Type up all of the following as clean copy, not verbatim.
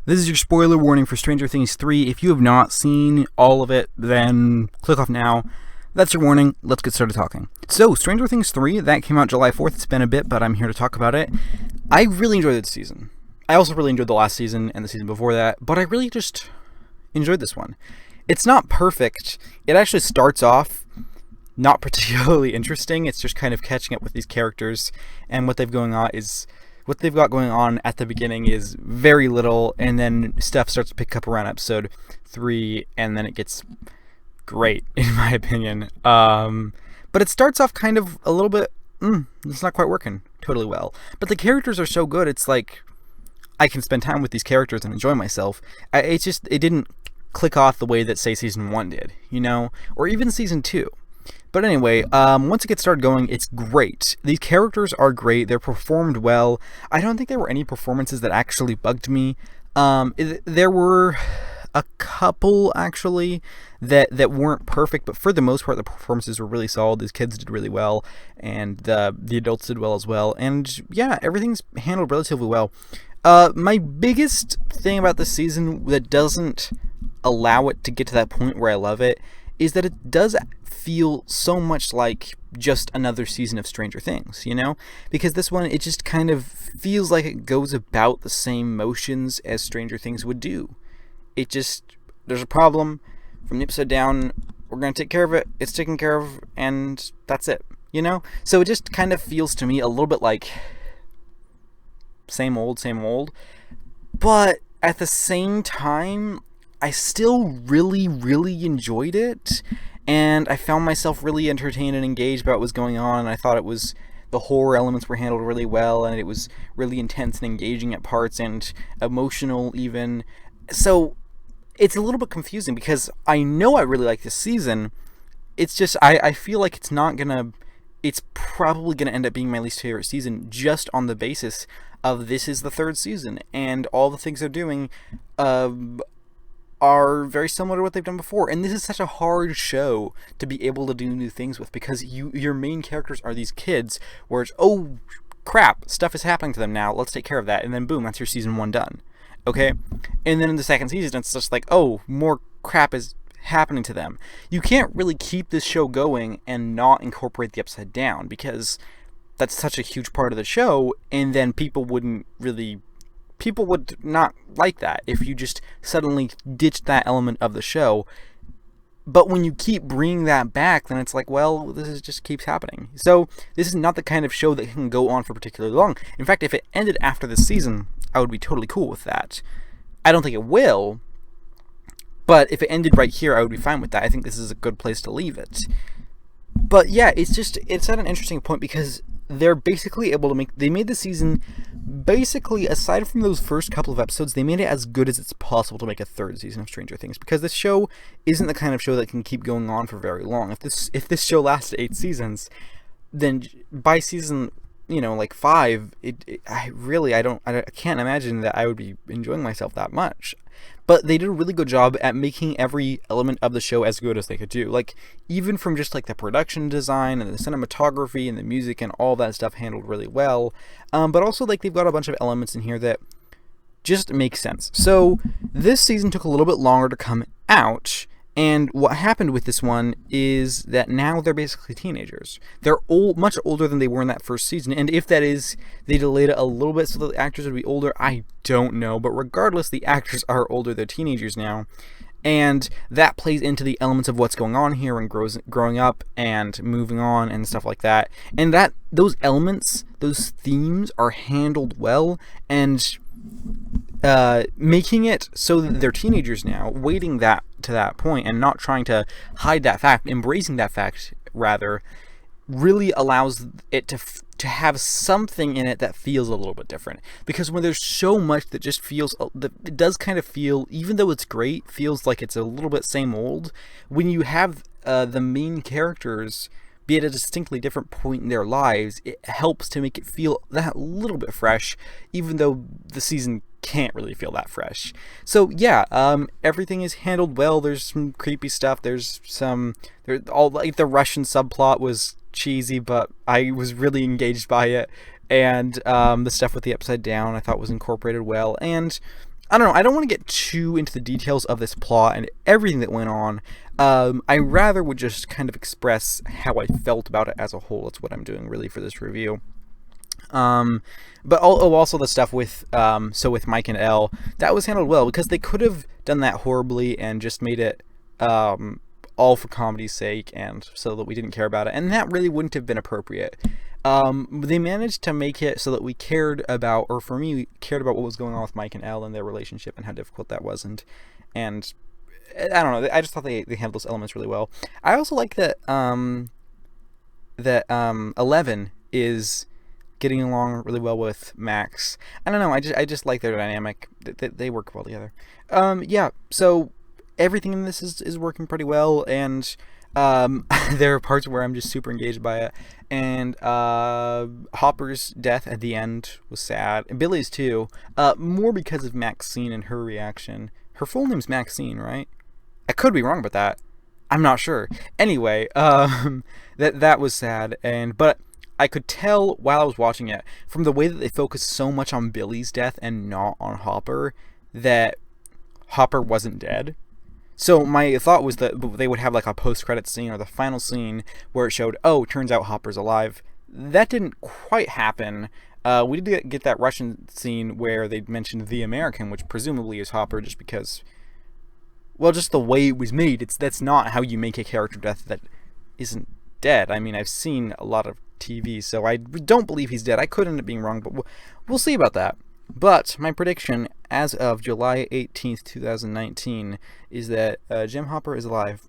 This is your spoiler warning for Stranger Things 3. If you have not seen all of it, then click off now. That's your warning. Let's get started talking. So, Stranger Things 3, that came out July 4th. It's been a bit, but I'm here to talk about it. I really enjoyed this season. I also really enjoyed the last season and the season before that, but I really just enjoyed this one. It's not perfect. It actually starts off not particularly interesting. It's just kind of catching up with these characters, and what they've got going on at the beginning is very little, and then stuff starts to pick up around episode 3, and then it gets great, in my opinion. But it starts off kind of a little bit, it's not quite working totally well. But the characters are so good, it's like, I can spend time with these characters and enjoy myself. It didn't click off the way that, say, Season 1 did, or even Season 2. But anyway, once it gets started going, it's great. These characters are great. They're performed well. I don't think there were any performances that actually bugged me. There were a couple, actually, that weren't perfect, but for the most part, the performances were really solid. These kids did really well, and the adults did well as well. And yeah, everything's handled relatively well. My biggest thing about this season that doesn't allow it to get to that point where I love it is that it does feel so much like just another season of Stranger Things, Because this one, it just kind of feels like it goes about the same motions as Stranger Things would do. There's a problem, from the episode down, we're going to take care of it, it's taken care of, and that's it, So it just kind of feels to me a little bit like same old, but at the same time, I still really, really enjoyed it, and I found myself really entertained and engaged about what was going on, and I thought the horror elements were handled really well, and it was really intense and engaging at parts, and emotional even. So, it's a little bit confusing, because I know I really like this season. It's just, I feel like it's probably gonna end up being my least favorite season, just on the basis of this is the third season, and all the things they're doing, are very similar to what they've done before, and this is such a hard show to be able to do new things with, because your main characters are these kids where it's, oh crap, stuff is happening to them now, let's take care of that, and then boom, that's your season 1 done. Okay? And then in the second season, it's just like, oh, more crap is happening to them. You can't really keep this show going and not incorporate the Upside Down, because that's such a huge part of the show, and then people would not like that if you just suddenly ditched that element of the show. But when you keep bringing that back, then it's like, well, just keeps happening. So this is not the kind of show that can go on for particularly long. In fact, if it ended after this season, I would be totally cool with that. I don't think it will, but if it ended right here, I would be fine with that. I think this is a good place to leave it. But yeah, it's at an interesting point, because they're basically able to they made the season, basically, aside from those first couple of episodes, they made it as good as it's possible to make a third season of Stranger Things, because this show isn't the kind of show that can keep going on for very long. If this show lasted 8 seasons, then by season, 5, I can't imagine that I would be enjoying myself that much. But they did a really good job at making every element of the show as good as they could do. Like, even from just like the production design and the cinematography and the music and all that stuff handled really well. But also, like, they've got a bunch of elements in here that just make sense. So this season took a little bit longer to come out. And what happened with this one is that now they're basically teenagers. They're much older than they were in that first season. And if that is, they delayed it a little bit so that the actors would be older, I don't know. But regardless, the actors are older. They're teenagers now. And that plays into the elements of what's going on here and growing up and moving on and stuff like that. And those elements, those themes are handled well, and making it so that they're teenagers now, waiting to that point and not trying to hide that fact, embracing that fact rather, really allows it to have something in it that feels a little bit different. Because when there's so much that just feels, it does kind of feel, even though it's great, feels like it's a little bit same old. When you have the main characters be at a distinctly different point in their lives, it helps to make it feel that little bit fresh, even though the season can't really feel that fresh. So yeah, everything is handled well. There's some creepy stuff. There's all, like, the Russian subplot was cheesy, but I was really engaged by it. And the stuff with the Upside Down I thought was incorporated well. And I don't know. I don't want to get too into the details of this plot and everything that went on. I rather would just kind of express how I felt about it as a whole. That's what I'm doing really for this review. But also the stuff with with Mike and Elle, that was handled well, because they could have done that horribly and just made it all for comedy's sake and so that we didn't care about it, and that really wouldn't have been appropriate. They managed to make it so that we cared about, or for me, cared about what was going on with Mike and Elle and their relationship and how difficult that was, and I don't know. I just thought they handled those elements really well. I also like that 11 is getting along really well with Max. I don't know. I just like their dynamic. They work well together. Yeah. So everything in this is working pretty well, and there are parts where I'm just super engaged by it. And Hopper's death at the end was sad. And Billy's too. More because of Maxine and her reaction. Her full name's Maxine, right? I could be wrong about that. I'm not sure. Anyway, that was sad, but I could tell while I was watching it, from the way that they focused so much on Billy's death and not on Hopper, that Hopper wasn't dead. So my thought was that they would have like a post-credit scene or the final scene where it showed, oh, turns out Hopper's alive. That didn't quite happen. We did get that Russian scene where they mentioned the American, which presumably is Hopper, just because, well, just the way it was made. That's not how you make a character death that isn't dead. I mean, I've seen a lot of TV, so I don't believe he's dead. I could end up being wrong, but we'll see about that. But my prediction as of July 18th, 2019 is that Jim Hopper is alive.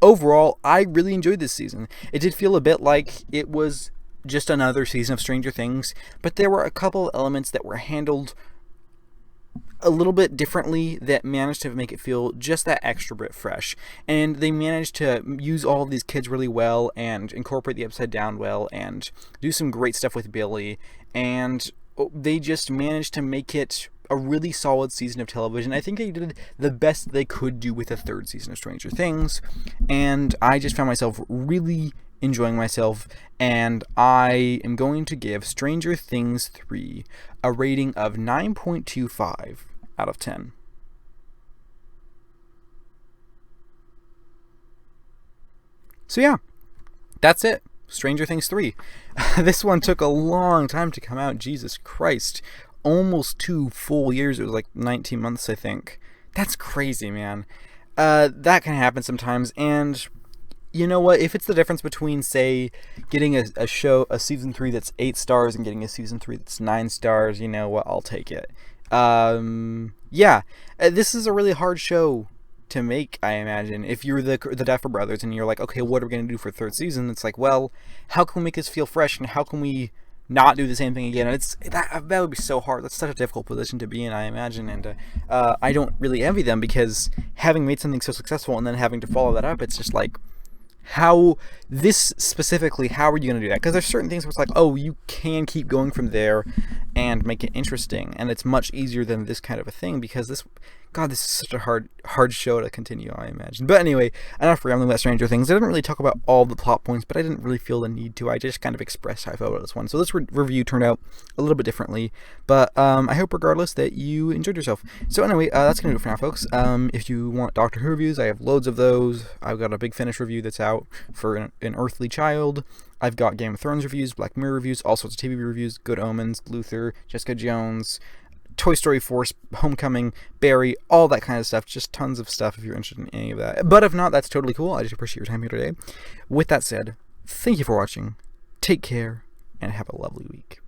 Overall, I really enjoyed this season. It did feel a bit like it was just another season of Stranger Things, but there were a couple of elements that were handled a little bit differently that managed to make it feel just that extra bit fresh. And they managed to use all of these kids really well and incorporate the Upside Down well and do some great stuff with Billy, and they just managed to make it a really solid season of television. I think they did the best they could do with a third season of Stranger Things, and I just found myself really enjoying myself, and I am going to give Stranger Things 3 a rating of 9.25 out of 10. So yeah, that's it. Stranger Things 3. This one took a long time to come out. Jesus Christ. Almost 2 full years. It was like 19 months, I think. That's crazy, man. That can happen sometimes, and you know what? If it's the difference between, say, getting a season 3 that's 8 stars and getting a season 3 that's 9 stars, you know what? I'll take it. Yeah. This is a really hard show to make, I imagine. If you're the Duffer Brothers and you're like, okay, what are we going to do for third season? It's like, well, how can we make this feel fresh, and how can we not do the same thing again? And that would be so hard. That's such a difficult position to be in, I imagine, and I don't really envy them, because having made something so successful and then having to follow that up, it's just like, how are you going to do that? Because there's certain things where it's like, oh, you can keep going from there and make it interesting, and it's much easier than this kind of a thing, because this is such a hard show to continue, I imagine. But anyway, enough rambling about Stranger Things. I didn't really talk about all the plot points, but I didn't really feel the need to. I just kind of expressed how I felt about this one. So this review turned out a little bit differently, but I hope regardless that you enjoyed yourself. So anyway, that's going to do it for now, folks. If you want Doctor Who reviews, I have loads of those. I've got a Big Finish review that's out for an Earthly Child. I've got Game of Thrones reviews, Black Mirror reviews, all sorts of TV reviews, Good Omens, Luther, Jessica Jones, Toy Story 4, Homecoming, Barry, all that kind of stuff. Just tons of stuff if you're interested in any of that. But if not, that's totally cool. I just appreciate your time here today. With that said, thank you for watching. Take care, and have a lovely week.